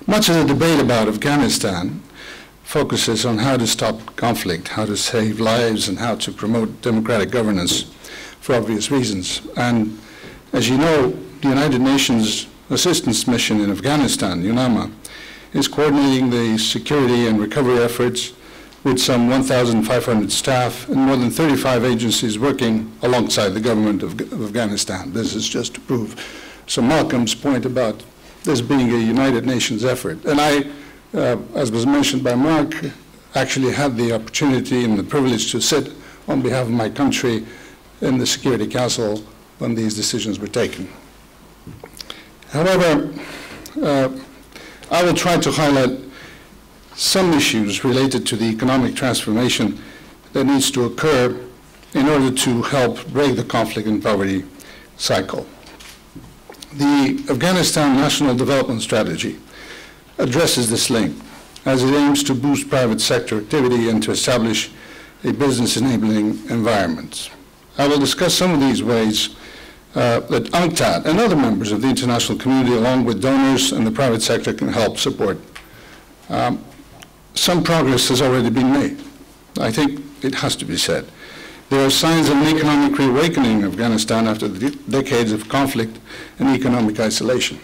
Much of the debate about Afghanistan focuses on how to stop conflict, how to save lives, and how to promote democratic governance for obvious reasons. And as you know, the United Nations Assistance Mission in Afghanistan, UNAMA, is coordinating the security and recovery efforts with some 1,500 staff and more than 35 agencies working alongside the government of Afghanistan. This is just to prove so Malcolm's point about this being a United Nations effort. And I, as was mentioned by Mark, actually had the opportunity and the privilege to sit on behalf of my country in the Security Council when these decisions were taken. However, I will try to highlight some issues related to the economic transformation that needs to occur in order to help break the conflict and poverty cycle. The Afghanistan National Development Strategy addresses this link as it aims to boost private sector activity and to establish a business-enabling environment. I will discuss some of these ways that UNCTAD and other members of the international community, along with donors and the private sector, can help support. Some progress has already been made. I think it has to be said. There are signs of an economic reawakening in Afghanistan after the decades of conflict and economic isolation.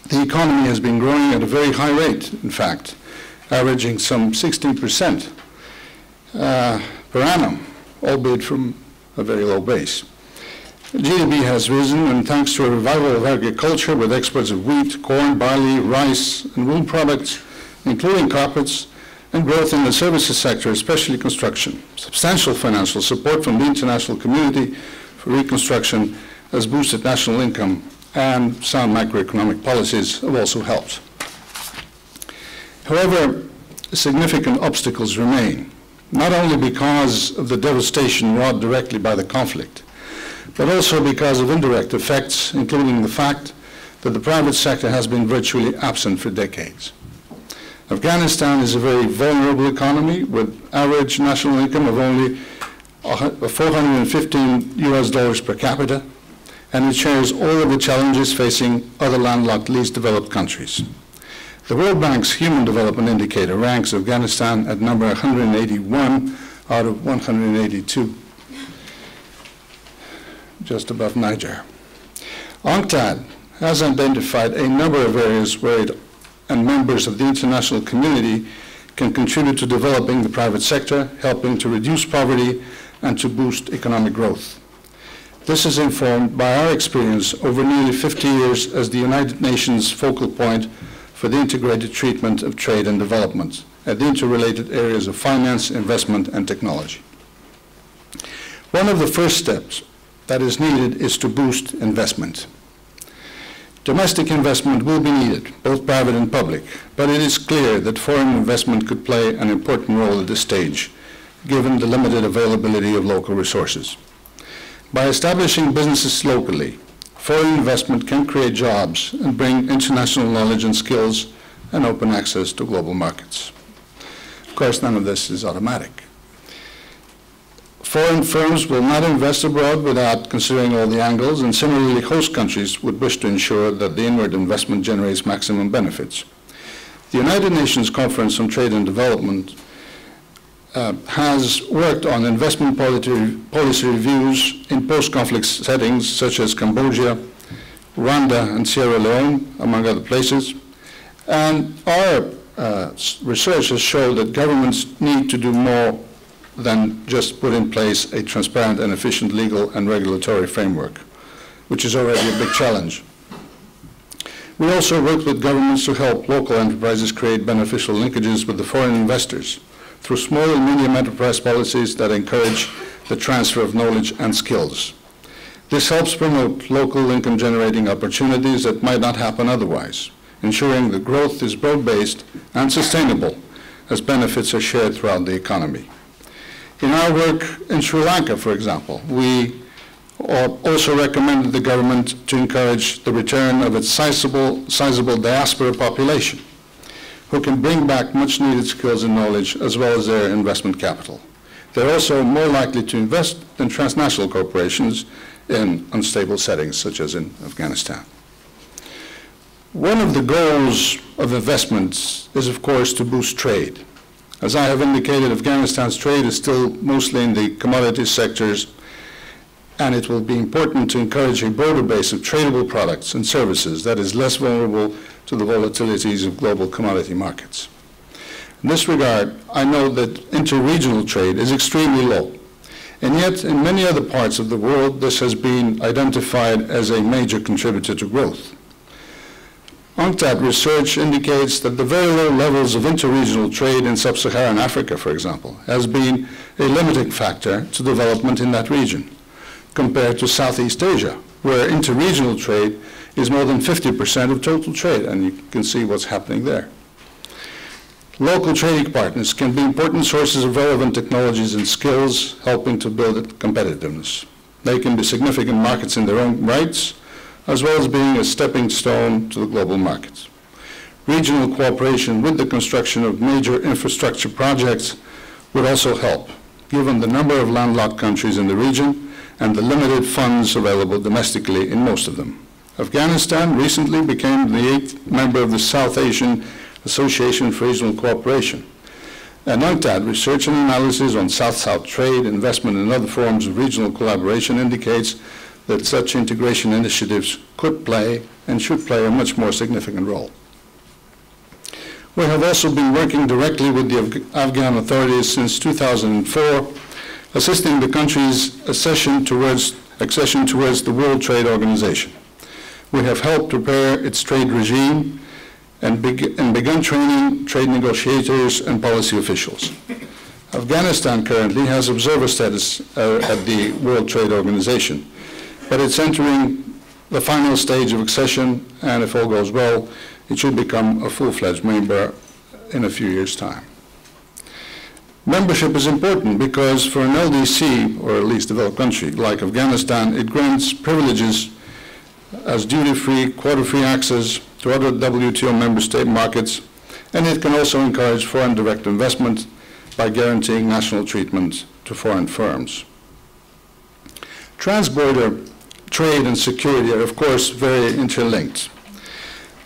The economy has been growing at a very high rate, in fact, averaging some 16% per annum, albeit from a very low base. GDP has risen, and thanks to a revival of agriculture with exports of wheat, corn, barley, rice, and wool products, including carpets, and growth in the services sector, especially construction. Substantial financial support from the international community for reconstruction has boosted national income, and sound macroeconomic policies have also helped. However, significant obstacles remain, not only because of the devastation wrought directly by the conflict, but also because of indirect effects, including the fact that the private sector has been virtually absent for decades. Afghanistan is a very vulnerable economy with average national income of only $415 per capita, and it shares all of the challenges facing other landlocked, least developed countries. The World Bank's Human Development Indicator ranks Afghanistan at number 181 out of 182, just above Niger. UNCTAD has identified a number of areas where it and members of the international community can contribute to developing the private sector, helping to reduce poverty and to boost economic growth. This is informed by our experience over nearly 50 years as the United Nations focal point for the integrated treatment of trade and development at the interrelated areas of finance, investment, and technology. One of the first steps that is needed is to boost investment. Domestic investment will be needed, both private and public, but it is clear that foreign investment could play an important role at this stage, given the limited availability of local resources. By establishing businesses locally, foreign investment can create jobs and bring international knowledge and skills and open access to global markets. Of course, none of this is automatic. Foreign firms will not invest abroad without considering all the angles, and similarly, host countries would wish to ensure that the inward investment generates maximum benefits. The United Nations Conference on Trade and Development has worked on investment policy reviews in post-conflict settings such as Cambodia, Rwanda, and Sierra Leone, among other places. And our research has shown that governments need to do more than just put in place a transparent and efficient legal and regulatory framework, which is already a big challenge. We also worked with governments to help local enterprises create beneficial linkages with the foreign investors through small and medium enterprise policies that encourage the transfer of knowledge and skills. This helps promote local income-generating opportunities that might not happen otherwise, ensuring that growth is broad-based and sustainable as benefits are shared throughout the economy. In our work in Sri Lanka, for example, we also recommended the government to encourage the return of its sizable diaspora population, who can bring back much-needed skills and knowledge as well as their investment capital. They're also more likely to invest than transnational corporations in unstable settings, such as in Afghanistan. One of the goals of investments is, of course, to boost trade. As I have indicated, Afghanistan's trade is still mostly in the commodities sectors, and it will be important to encourage a broader base of tradable products and services that is less vulnerable to the volatilities of global commodity markets. In this regard, I know that interregional trade is extremely low, and yet in many other parts of the world, this has been identified as a major contributor to growth. UNCTAD research indicates that the very low levels of interregional trade in sub-Saharan Africa, for example, has been a limiting factor to development in that region, compared to Southeast Asia, where interregional trade is more than 50% of total trade, and you can see what's happening there. Local trading partners can be important sources of relevant technologies and skills, helping to build competitiveness. They can be significant markets in their own rights, as well as being a stepping stone to the global markets. Regional cooperation with the construction of major infrastructure projects would also help, given the number of landlocked countries in the region and the limited funds available domestically in most of them. Afghanistan recently became the 8th member of the South Asian Association for Regional Cooperation. And UNCTAD research and analysis on South-South trade, investment, and other forms of regional collaboration indicates that such integration initiatives could play and should play a much more significant role. We have also been working directly with the Afghan authorities since 2004, assisting the country's accession towards the World Trade Organization. We have helped prepare its trade regime and begun training trade negotiators and policy officials. Afghanistan currently has observer status at the World Trade Organization, but it's entering the final stage of accession, and if all goes well, it should become a full-fledged member in a few years' time. Membership is important because for an LDC, or at least developed country like Afghanistan, it grants privileges as duty-free, quota-free access to other WTO member state markets, and it can also encourage foreign direct investment by guaranteeing national treatment to foreign firms. Trans-border trade and security are, of course, very interlinked.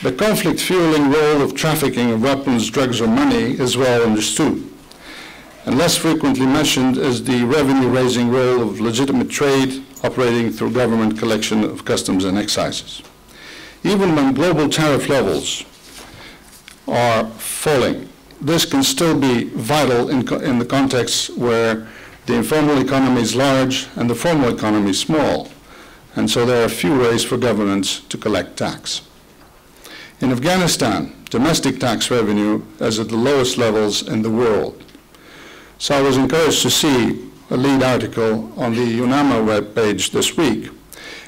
The conflict-fueling role of trafficking of weapons, drugs, or money is well understood, and less frequently mentioned is the revenue-raising role of legitimate trade operating through government collection of customs and excises. Even when global tariff levels are falling, this can still be vital in the context where the informal economy is large and the formal economy is small, and so there are few ways for governments to collect tax. In Afghanistan, domestic tax revenue is at the lowest levels in the world. So I was encouraged to see a lead article on the UNAMA webpage this week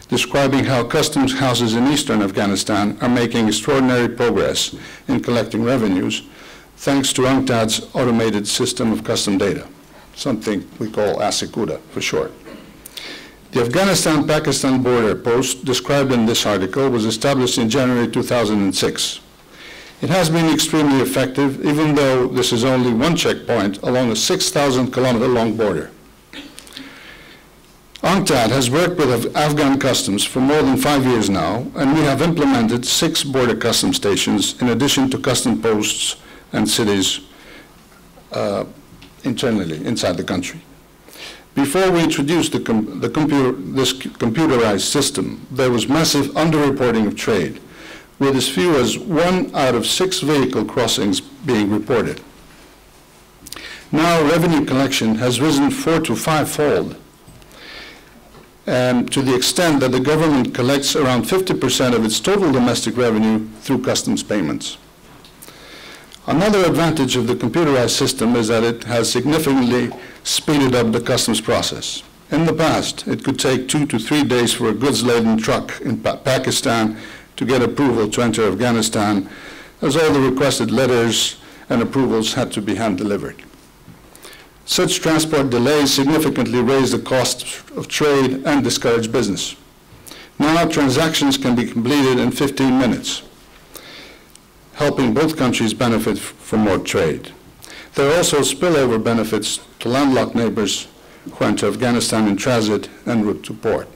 describing how customs houses in eastern Afghanistan are making extraordinary progress in collecting revenues thanks to UNCTAD's automated system of custom data, something we call ASICUDA for short. The Afghanistan-Pakistan border post described in this article was established in January 2006. It has been extremely effective, even though this is only one checkpoint along a 6,000-kilometer long border. UNCTAD has worked with Afghan customs for more than 5 years now, and we have implemented 6 border custom stations in addition to custom posts and cities internally inside the country. Before we introduced this computerized system, there was massive underreporting of trade, with as few as 1 out of 6 vehicle crossings being reported. Now revenue collection has risen 4 to 5-fold, and to the extent that the government collects around 50% of its total domestic revenue through customs payments. Another advantage of the computerized system is that it has significantly speeded up the customs process. In the past, it could take 2 to 3 days for a goods-laden truck in Pakistan to get approval to enter Afghanistan, as all the requested letters and approvals had to be hand-delivered. Such transport delays significantly raise the cost of trade and discourage business. Now transactions can be completed in 15 minutes, helping both countries benefit from more trade. There are also spillover benefits to landlocked neighbors who enter Afghanistan in transit en route to port.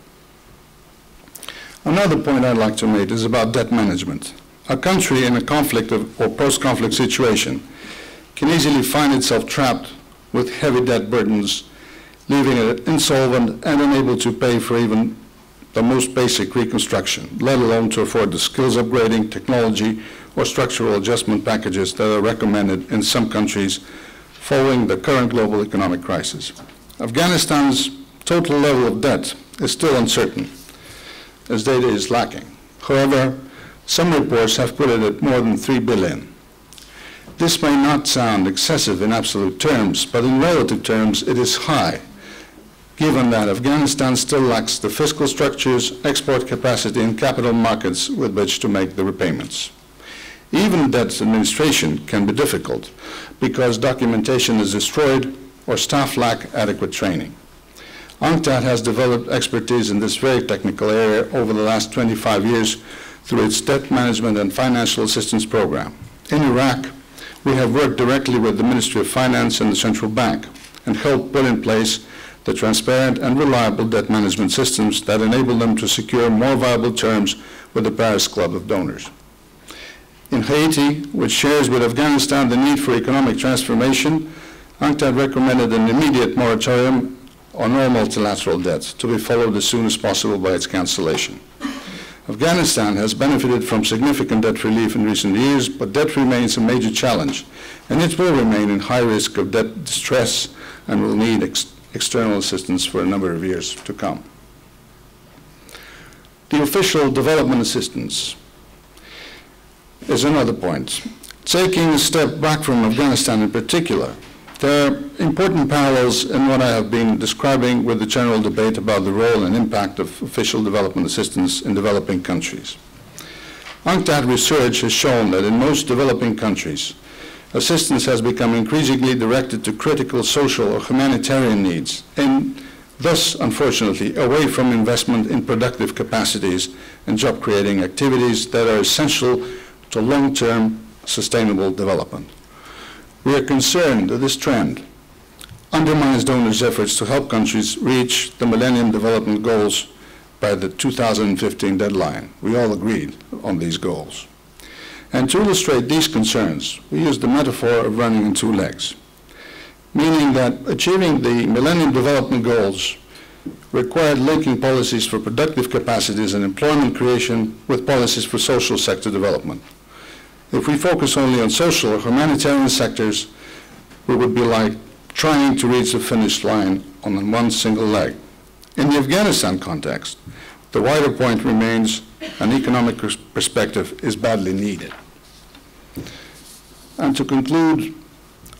Another point I'd like to make is about debt management. A country in a conflict or post-conflict situation can easily find itself trapped with heavy debt burdens, leaving it insolvent and unable to pay for even the most basic reconstruction, let alone to afford the skills upgrading, technology, or structural adjustment packages that are recommended in some countries following the current global economic crisis. Afghanistan's total level of debt is still uncertain, as data is lacking. However, some reports have put it at more than $3 billion. This may not sound excessive in absolute terms, but in relative terms it is high, given that Afghanistan still lacks the fiscal structures, export capacity, and capital markets with which to make the repayments. Even debt administration can be difficult because documentation is destroyed or staff lack adequate training. UNCTAD has developed expertise in this very technical area over the last 25 years through its debt management and financial assistance program. In Iraq, we have worked directly with the Ministry of Finance and the Central Bank and helped put in place the transparent and reliable debt management systems that enable them to secure more viable terms with the Paris Club of donors. In Haiti, which shares with Afghanistan the need for economic transformation, UNCTAD recommended an immediate moratorium on all multilateral debt to be followed as soon as possible by its cancellation. Afghanistan has benefited from significant debt relief in recent years, but debt remains a major challenge, and it will remain in high risk of debt distress and will need external assistance for a number of years to come. The official development assistance is another point. Taking a step back from Afghanistan in particular, there are important parallels in what I have been describing with the general debate about the role and impact of official development assistance in developing countries. UNCTAD research has shown that in most developing countries, assistance has become increasingly directed to critical social or humanitarian needs, and thus, unfortunately, away from investment in productive capacities and job-creating activities that are essential to long-term sustainable development. We are concerned that this trend undermines donors' efforts to help countries reach the Millennium Development Goals by the 2015 deadline. We all agreed on these goals. And to illustrate these concerns, we use the metaphor of running in two legs, meaning that achieving the Millennium Development Goals required linking policies for productive capacities and employment creation with policies for social sector development. If we focus only on social or humanitarian sectors, we would be like trying to reach the finish line on one single leg. In the Afghanistan context, the wider point remains an economic perspective is badly needed. And to conclude,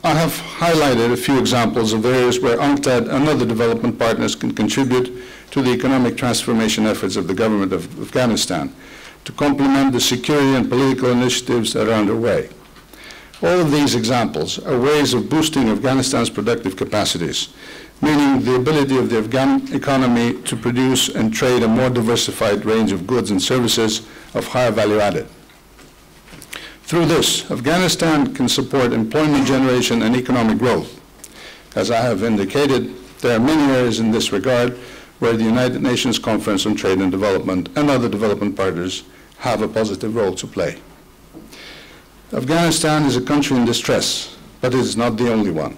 I have highlighted a few examples of areas where UNCTAD and other development partners can contribute to the economic transformation efforts of the government of Afghanistan to complement the security and political initiatives that are underway. All of these examples are ways of boosting Afghanistan's productive capacities, meaning the ability of the Afghan economy to produce and trade a more diversified range of goods and services of higher value added. Through this, Afghanistan can support employment generation and economic growth. As I have indicated, there are many areas in this regard where the United Nations Conference on Trade and Development and other development partners have a positive role to play. Afghanistan is a country in distress, but it is not the only one.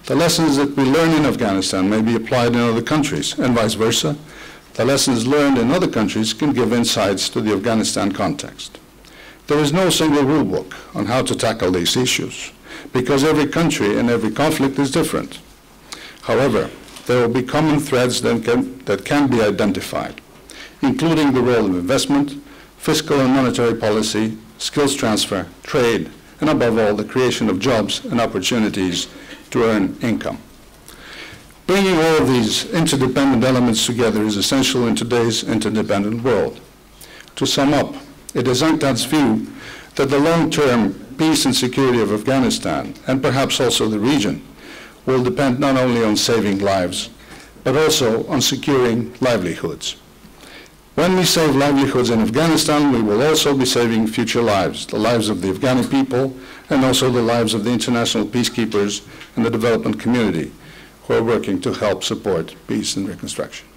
The lessons that we learn in Afghanistan may be applied in other countries, and vice versa. The lessons learned in other countries can give insights to the Afghanistan context. There is no single rule book on how to tackle these issues, because every country and every conflict is different. However, there will be common threads that can be identified, including the role of investment, fiscal and monetary policy, skills transfer, trade, and above all, the creation of jobs and opportunities to earn income. Bringing all of these interdependent elements together is essential in today's interdependent world. To sum up, it is UNCTAD's view that the long-term peace and security of Afghanistan, and perhaps also the region, will depend not only on saving lives, but also on securing livelihoods. When we save livelihoods in Afghanistan, we will also be saving future lives, the lives of the Afghani people, and also the lives of the international peacekeepers and the development community who are working to help support peace and reconstruction.